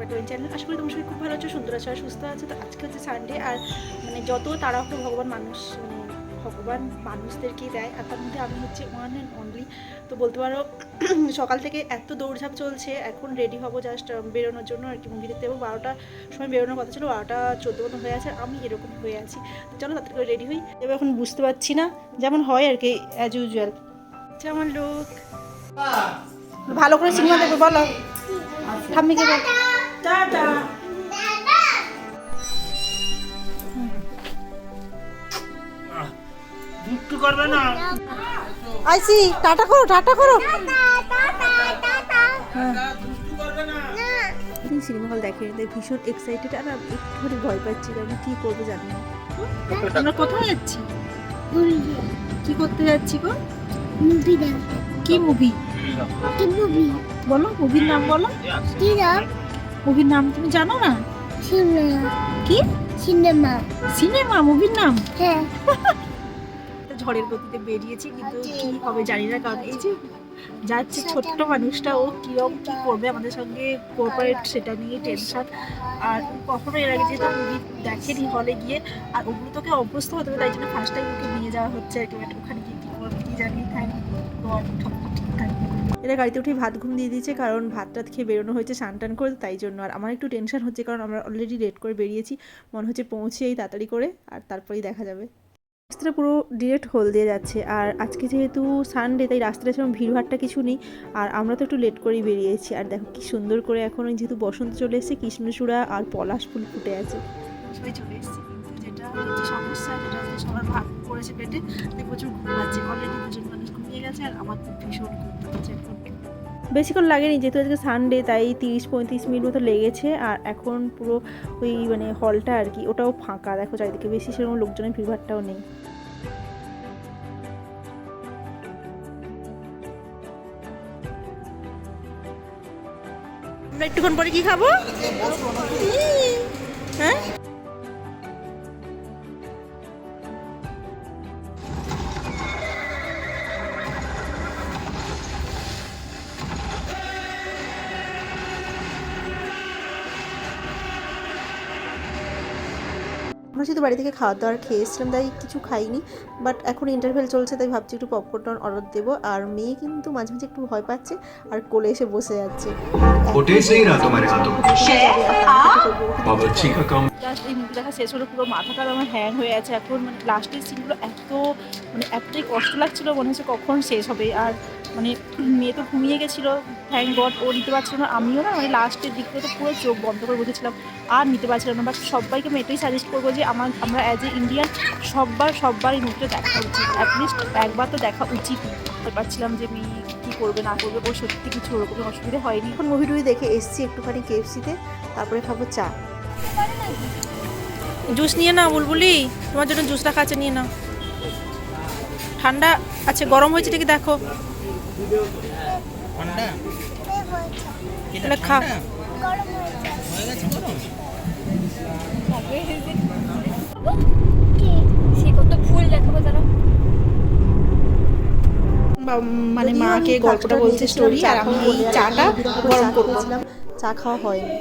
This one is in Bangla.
Back to my channel. আশা করি তোমার সবাই খুব ভালো আছো, সুন্দর আছো আর সুস্থ আছো। তো আজকে হচ্ছে সানডে, আর মানে যত তাড়াহুড়ো ভগবান ভগবান মানুষদেরকেই দেয়, আর তার মধ্যে আমি হচ্ছে ওয়ান অ্যান্ড অনলি। তো বলতে পারো সকাল থেকে এত দৌড়ঝাঁপ চলছে, এখন রেডি হবো জাস্ট বেরোনোর জন্য আর কি। মুভি দেখতে যাবো 12টার সময় বেরোনোর কথা ছিল, 12:14 মতো হয়ে আছে, আমি এরকম হয়ে আছি। তো চলো তাড়াতাড়ি করে রেডি হই। এবার এখন বুঝতে পারছি না, যেমন হয় আর কি অ্যাজ ইউজুয়াল। যেমন লোক ভালো করে সিনেমা দেখবে বলো ঠাম্মিকে বল টাটা। দুষ্টু করবে না। আইসি টাটা করো, টাটা করো। দুষ্টু করবে না। সিনেমা হল দেখে ভীষণ এক্সাইটেড, আর আমি একটুখানি ভয় পাচ্ছি, আমি কি করবো জানি না। আমরা কোথায় যাচ্ছি? কি করতে যাচ্ছি গো? মুভি দেখ। কি মুভি? কি মুভি? বলো মুভির নাম বলো। কি নাম? মুভির নাম তুমি জানো না? সিনেমা। কি সিনেমা। সিনেমা মুভির নাম? হ্যাঁ। ঝড়ের গতিতে বেরিয়েছি, কিন্তু কি হবে জানি না, কারণ এই যে যাচ্ছে ছোট্ট মানুষটা, ও কিরকম কি করবে আমাদের সঙ্গে কোঅপারেট সেটা নিয়ে টেনশন। আর কখনো এর আগে যেহেতু মুভি দেখেনি হলে গিয়ে, আর ওগুলো তোকে অভ্যস্ত হতে হবে, তাই জন্য ফার্স্ট টাইম ওকে নিয়ে যাওয়া হচ্ছে আর কি। বাট ওখানে গিয়ে কী করবে কি জানি, থ্যাংক গড সব ঠিকঠাক। এরা গাড়িতে উঠে ভাত ঘুম দিয়ে দিয়েছে, কারণ ভাত টাত খেয়ে বেরোনো হয়েছে স্নান টান করে, তাই জন্য। আর আমার একটু টেনশন হচ্ছে, কারণ আমরা অলরেডি লেট করে বেরিয়েছি, মনে হচ্ছে পৌঁছেই তাড়াতাড়ি করে, আর তারপরেই দেখা যাবে। রাস্তাটা পুরো ডিরেক্ট হোল দিয়ে যাচ্ছে, আর আজকে যেহেতু সানডে তাই রাস্তাটা সেরকম ভিড়ভাড়টা কিছু নেই, আর আমরা তো একটু লেট করেই বেরিয়েছি। আর দেখো কি সুন্দর করে এখন যেহেতু বসন্ত চলে এসেছে, কৃষ্ণচূড়া আর পলাশ ফুল ফুটে আছে। সবাই চলে এসেছি, কিন্তু যেটা হচ্ছে সমস্যা, যেটা হচ্ছে সবার ভাত পড়েছে পেটে, তাই প্রচুর ঘুম পাচ্ছে। অলরেডি দুজন মানুষ ঘুমিয়ে গেছে, আর আমার ভীষণ ঘুম পাচ্ছে এখন। বেশিক্ষণ লাগেনি, যেহেতু আজকে সানডে তাই 30-35 মিনিট মতো লেগেছে। আর এখন পুরো ওই মানে হলটা আর কি, ওটাও ফাঁকা, দেখো চারিদিকে বেশি সেরকম লোকজনের ভিড়ভাড়টাও নেই। আমরা একটুক্ষণ পরে কি খাবো? হ্যাঁ আমরা যেহেতু বাড়ি থেকে খাওয়া দাওয়ার খেয়েছিলাম তাই কিছু খাইনি, বাট এখন ইন্টারভেল চলছে তাই ভাবছি একটু পপকর্ন অর্ডার দেবো। আর মেয়ে কিন্তু মাঝে মাঝে একটু ভয় পাচ্ছে, আর কোলে এসে বসে যাচ্ছে। জাস্ট এই মুভি দেখা শেষ হলো, পুরো মাথাটা আমার হ্যাং হয়ে আছে এখন। মানে লাস্টের সিনগুলো এতটাই কষ্ট লাগছিল, মনে হচ্ছে কখন শেষ হবে। আর মানে মেয়ে তো ঘুমিয়ে গেছিলো, থ্যাংক গড ও নিতে পারছিল না, আমিও না, মানে লাস্টের দিকগুলো তো পুরো চোখ বন্ধ করে বসেছিলাম, আর নিতে পারছিলাম না। বাট সবাইকে আমি এটাই সাজেস্ট করবো যে আমরা অ্যাজ এ ইন্ডিয়ান সববার এই মুভিটা দেখা উচিত, অ্যাটলিস্ট একবার তো দেখা উচিতই। বুঝতে পারছিলাম যে মেয়ে কী করবে না করবে, ওর সত্যি কিছু ওরকম অসুবিধা হয়নি। এখন মুভি টুভি দেখে এসছি একটুখানি KFC-তে, তারপরে খাবো চা। জুস নিয়ে নাও বুলবুলি, তোমার জন্য জুস রাখা আছে, নিয়ে নাও। ঠান্ডা আছে গরম হয়েছে ঠিকই দেখো, তাহলে খা। মানে মাকে গল্পটা বলছে স্টোরি, আর আমি এই চাটা গরম করছিলাম, চা খাওয়া হয়নি।